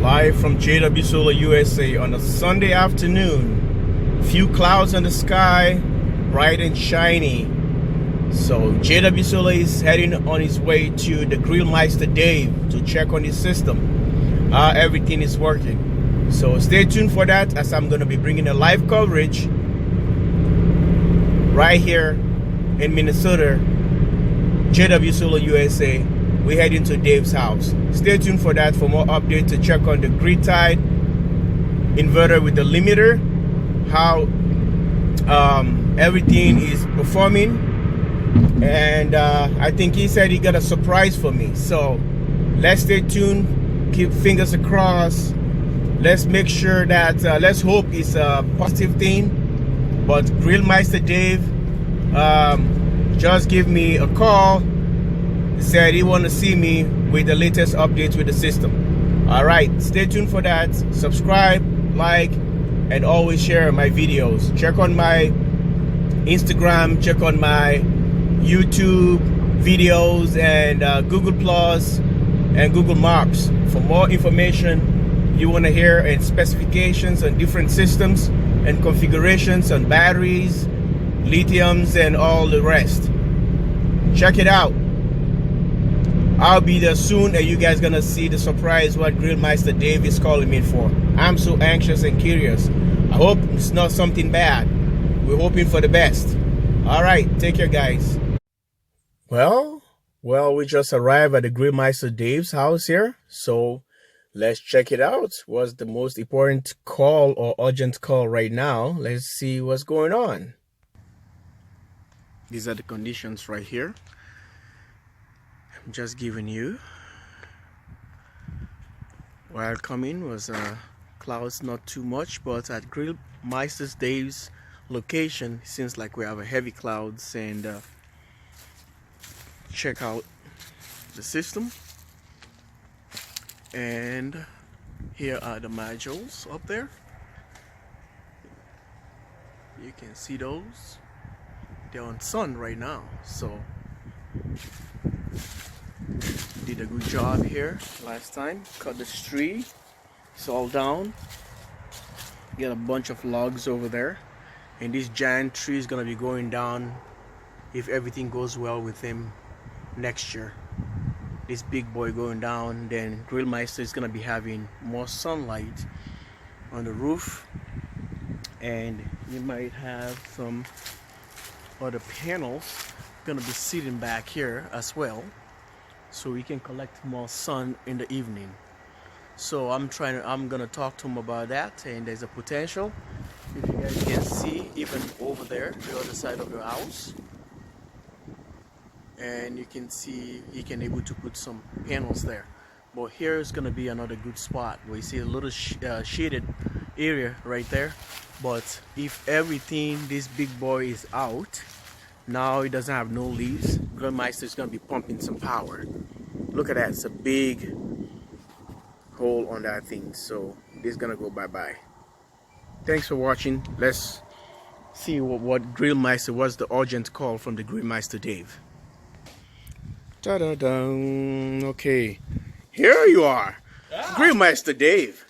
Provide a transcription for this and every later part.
Live from JW Solar USA on a Sunday afternoon. Few clouds in the sky, bright and shiny. So JW Solar is heading on his way to the Grillmeister Dave to check on his system. Everything is working. So stay tuned for that, as I'm going to be bringing a live coverage right here in Minnesota, JW Solar USA. We're heading to Dave's house. Stay tuned for that for more updates to check on the GTIL inverter with the limiter, how everything is performing. And I think he said he got a surprise for me. So let's stay tuned, keep fingers crossed. Let's make sure that, let's hope it's a positive thing. But Grillmeister Dave just give me a call. Said he want to see me with the latest updates with the system. All right, stay tuned for that. Subscribe, like, and always share my videos. Check on my Instagram, check on my YouTube videos, and Google Plus and Google Maps for more information you want to hear, and specifications on different systems and configurations on batteries, lithiums, and all the rest. Check it out. I'll be there soon, and you guys gonna see the surprise what Grillmeister Dave is calling me for. I'm so anxious and curious. I hope it's not something bad. We're hoping for the best. All right, take care, guys. Well, we just arrived at the Grillmeister Dave's house here, so let's check it out. What's the most important call or urgent call right now? Let's see what's going on. These are the conditions right here. I'm just giving you. While coming was clouds, not too much, but at Grillmeister Dave's location, it seems like we have a heavy clouds. And check out the system. And here are the modules up there. You can see those. They're on sun right now, so did a good job here last time. Cut this tree, it's all down. Get a bunch of logs over there, and this giant tree is gonna be going down if everything goes well with him next year. This big boy going down, then Grillmeister is gonna be having more sunlight on the roof, and you might have some other panels gonna be sitting back here as well, so we can collect more sun in the evening. So I'm gonna talk to him about that, and there's a potential, if you guys can see, even over there, the other side of your house. And you can see he can able to put some panels there. But here is gonna be another good spot where you see a little shaded area right there. But if everything, this big boy is out, now it doesn't have no leaves, Grillmeister is gonna be pumping some power. Look at that, it's a big hole on that thing. So this is gonna go bye-bye. Thanks for watching. Let's see what Grillmeister was, the urgent call from the Grillmeister Dave. Ta-da-da. Okay, here you are. Grillmeister Dave.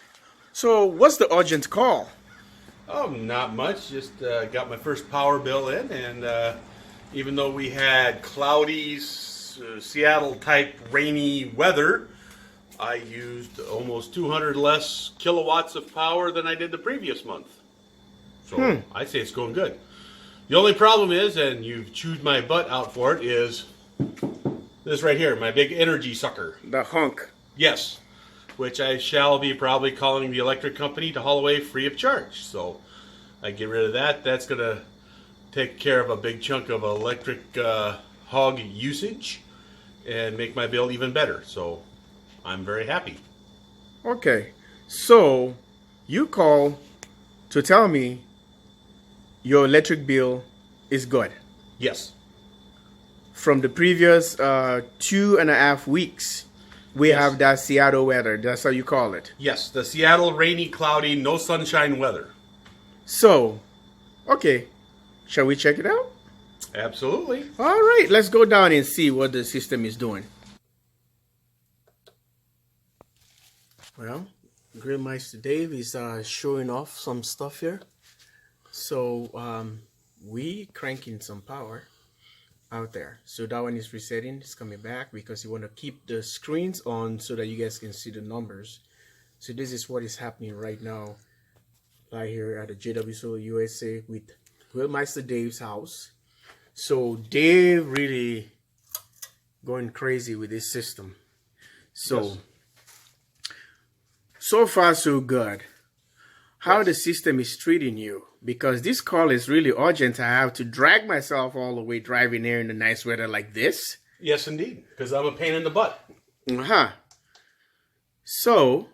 So what's the urgent call? Oh, not much. Just got my first power bill in, and even though we had cloudy, Seattle-type rainy weather, I used almost 200 less kilowatts of power than I did the previous month. So I'd say it's going good. The only problem is, and you've chewed my butt out for it, is this right here, my big energy sucker. The hunk. Yes. Which I shall be probably calling the electric company to haul away free of charge. So I get rid of that. That's going to take care of a big chunk of electric hog usage and make my bill even better. So I'm very happy. Okay, so you call to tell me your electric bill is good. Yes. From the previous 2.5 weeks, we have that Seattle weather. That's how you call it. Yes, the Seattle rainy, cloudy, no sunshine weather. So, okay, shall we check it out? Absolutely. All right, let's go down and see what the system is doing. Well, Grillmeister Dave is showing off some stuff here. So we cranking some power out there. So that one is resetting. It's coming back because you want to keep the screens on so that you guys can see the numbers. So this is what is happening right now, right here at the GTIL2 USA with Grillmeister Dave's house. So Dave really going crazy with this system. So Yes. so far so good. How the system is treating you, because this call is really urgent. I have to drag myself all the way driving here in the nice weather like this. Yes, indeed, because I'm a pain in the butt. So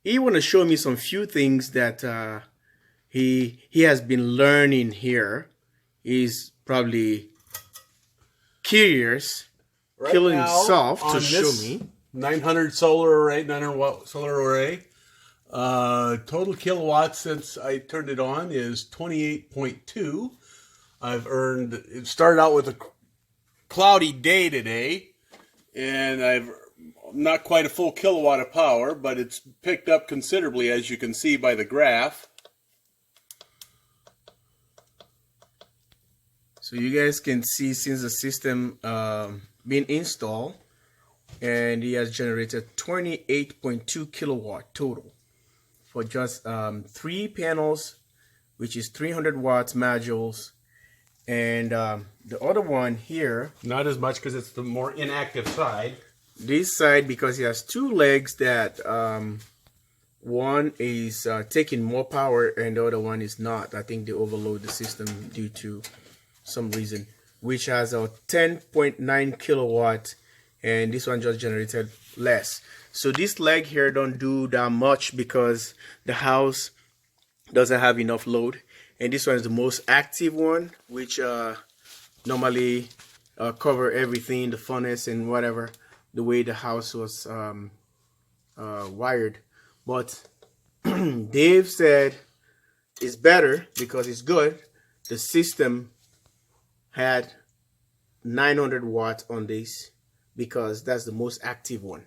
he want to show me some few things that he has been learning here. He's probably curious, Right killing now, himself to on show this me. 900 solar array, 900 watt solar array. Total kilowatts since I turned it on is 28.2. I've earned, it started out with a cloudy day today, and I've not quite a full kilowatt of power, but it's picked up considerably, as you can see by the graph. So you guys can see since the system been installed, and he has generated 28.2 kilowatt total for just 3 panels, which is 300 watts modules. And the other one here, Not as much because it's the more inactive side. this side, because he has 2 legs that one is taking more power and the other one is not. I think they overload the system due to some reason, which has a 10.9 kilowatt, and this one just generated less. So this leg here don't do that much because the house doesn't have enough load, and this one is the most active one, which normally cover everything, the furnace and whatever, the way the house was wired. But Dave said it's better because it's good. The system had 900 watts on this because that's the most active one.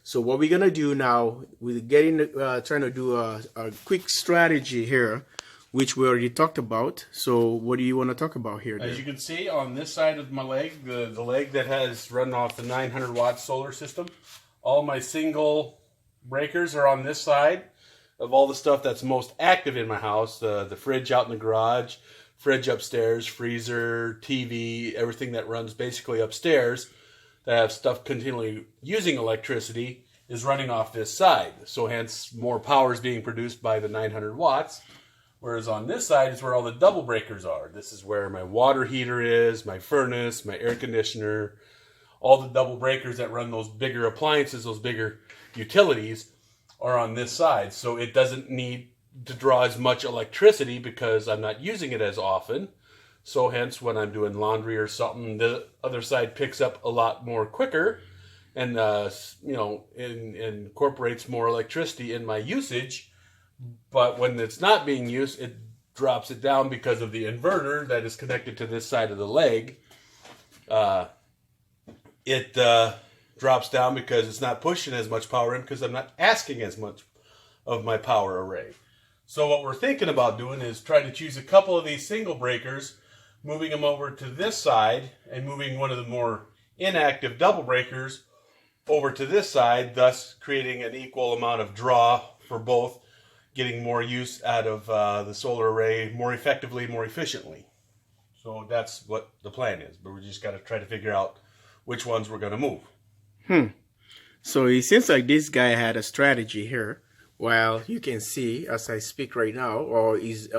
So what we're gonna do now, we're trying to do a quick strategy here, which we already talked about. So what do you want to talk about here, Dave? As you can see on this side of my leg, the leg that has run off the 900 watt solar system, all my single breakers are on this side of all the stuff that's most active in my house. The fridge out in the garage, fridge upstairs, freezer, TV, everything that runs basically upstairs that have stuff continually using electricity is running off this side. So hence more power is being produced by the 900 watts. Whereas on this side is where all the double breakers are. This is where my water heater is, my furnace, my air conditioner, all the double breakers that run those bigger appliances, those bigger utilities are on this side. So it doesn't need to draw as much electricity because I'm not using it as often. So hence when I'm doing laundry or something, the other side picks up a lot more quicker and incorporates more electricity in my usage. But when it's not being used, it drops it down because of the inverter that is connected to this side of the leg. It drops down because it's not pushing as much power in because I'm not asking as much of my power array. So what we're thinking about doing is trying to choose a couple of these single breakers, moving them over to this side and moving one of the more inactive double breakers over to this side, thus creating an equal amount of draw for both, getting more use out of the solar array more effectively, more efficiently. So that's what the plan is, but we just got to try to figure out which ones we're going to move. So it seems like this guy had a strategy here. Well, you can see as I speak right now, or is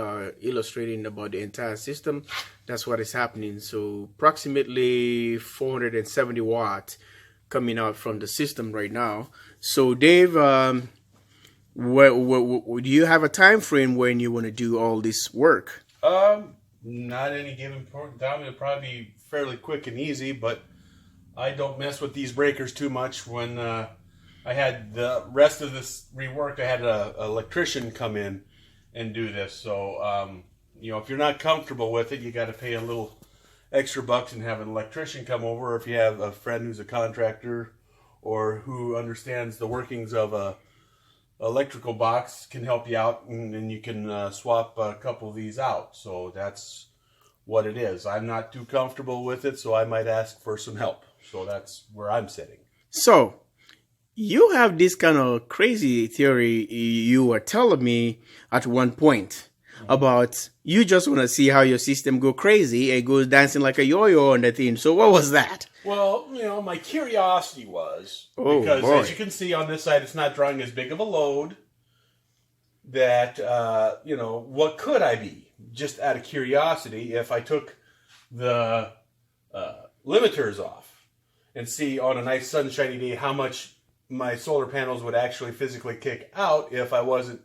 illustrating about the entire system. That's what is happening. So approximately 470 watts coming out from the system right now. So Dave, do you have a time frame when you want to do all this work? Not any given time. It'll probably be fairly quick and easy, but I don't mess with these breakers too much. When I had the rest of this rework, I had an electrician come in and do this. So, if you're not comfortable with it, you got to pay a little extra bucks and have an electrician come over. Or if you have a friend who's a contractor or who understands the workings of a electrical box can help you out, and then you can swap a couple of these out. So that's what it is. I'm not too comfortable with it, so I might ask for some help. So that's where I'm sitting. So you have this kind of crazy theory you were telling me at one point about you just want to see how your system go crazy and goes dancing like a yo-yo on the thing. So what was that? Well, my curiosity was, Oh, because boy. as you can see on this side, it's not drawing as big of a load, that, what could I be? Just out of curiosity, if I took the limiters off and see on a nice sunshiny day how much my solar panels would actually physically kick out if I wasn't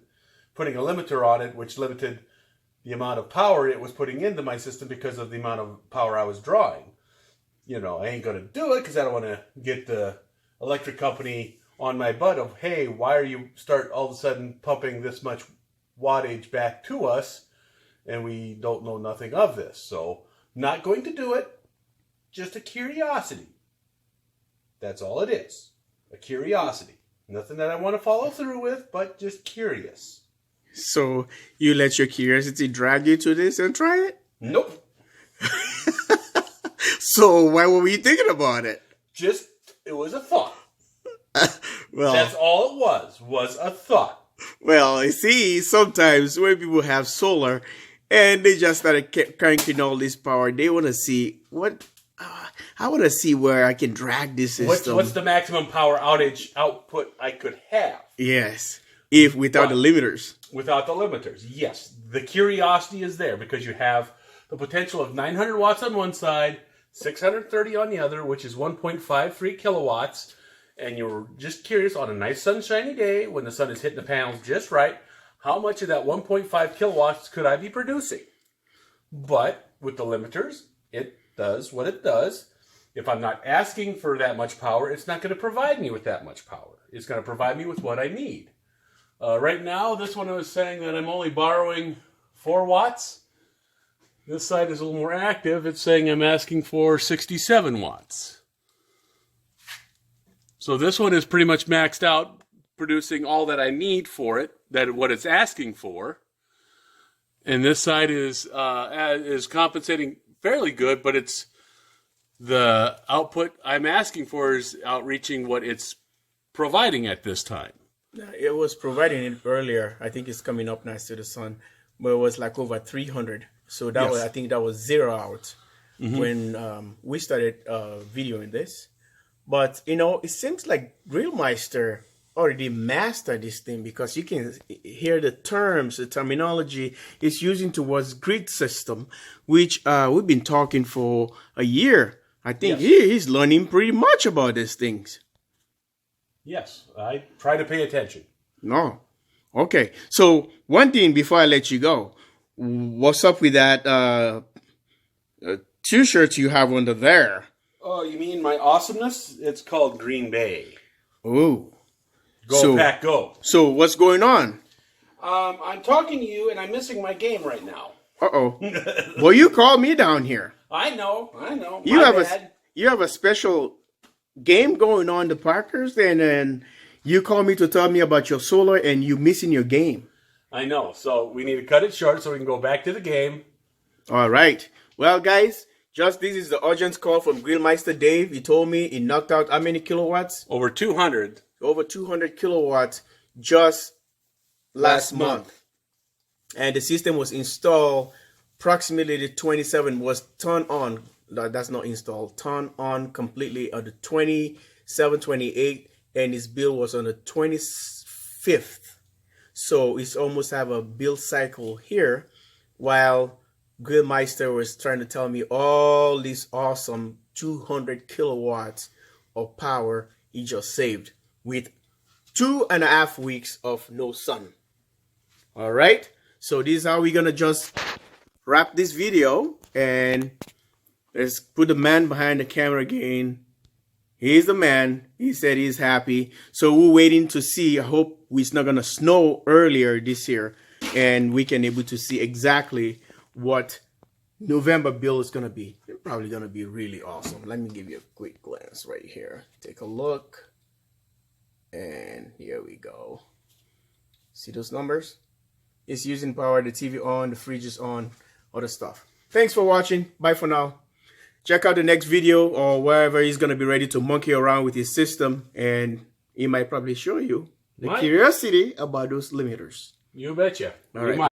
putting a limiter on it, which limited the amount of power it was putting into my system because of the amount of power I was drawing. I ain't going to do it because I don't want to get the electric company on my butt of, hey, why are you start all of a sudden pumping this much wattage back to us and we don't know nothing of this. So not going to do it. Just a curiosity. That's all it is. A curiosity. Nothing that I want to follow through with, but just curious. So you let your curiosity drag you to this and try it? Nope. So why were we thinking about it? It was a thought. Well, That's all it was a thought. well, you see, sometimes when people have solar and they just started cranking all this power, they want to see I want to see where I can drag this system. What's the maximum power outage output I could have? Yes, if without the limiters. Without the limiters, yes. The curiosity is there because you have the potential of 900 watts on one side, 630 on the other, which is 1.53 kilowatts. And you're just curious on a nice sunshiny day when the sun is hitting the panels just right, how much of that 1.5 kilowatts could I be producing? But with the limiters, it does what it does. If I'm not asking for that much power, it's not going to provide me with that much power. It's going to provide me with what I need. Right now, this one was saying that I'm only borrowing 4 watts. This side is a little more active. It's saying I'm asking for 67 watts. So this one is pretty much maxed out, producing all that I need for it, what it's asking for. And this side is compensating fairly good, but it's the output I'm asking for is outreaching what it's providing at this time. It was providing it earlier. I think it's coming up next to the sun, but it was like over 300. So that was, I think that was 0 out when we started videoing this. But it seems like Grillmeister already mastered this thing because you can hear the terms, the terminology it's using towards grid system, which we've been talking for a year. I think he's learning pretty much about these things. Yes, I try to pay attention. No. Okay. So one thing before I let you go, what's up with that t-shirt you have under there? Oh, you mean my awesomeness? It's called Green Bay. Ooh. Go, Pack, go. So what's going on? I'm talking to you, and I'm missing my game right now. Uh-oh. Well, you called me down here. I know. You have a special game going on, the Packers, and then you call me to tell me about your solar, and you missing your game. I know. So we need to cut it short so we can go back to the game. All right. Well, guys, this is the urgent call from Grillmeister Dave. He told me he knocked out how many kilowatts? Over 200. Over 200 kilowatts just last month. And the system was installed approximately the 27 was turned on. That's not installed. Turned on completely on the 27, 28, and his bill was on the 25th. So it's almost have a build cycle here, while Grillmeister was trying to tell me all these awesome 200 kilowatts of power he just saved with 2.5 weeks of no sun. All right. So this is how we're going to just wrap this video, and let's put the man behind the camera again. He's the man. He said he's happy. So we're waiting to see. I hope it's not going to snow earlier this year, and we can able to see exactly what November bill is going to be. It's probably going to be really awesome. Let me give you a quick glance right here. Take a look. Here we go. See those numbers? It's using power, the TV on, the fridge is on, other stuff. Thanks for watching. Bye for now. Check out the next video or wherever he's going to be ready to monkey around with his system, and he might probably show you the curiosity about those limiters. You betcha. All right.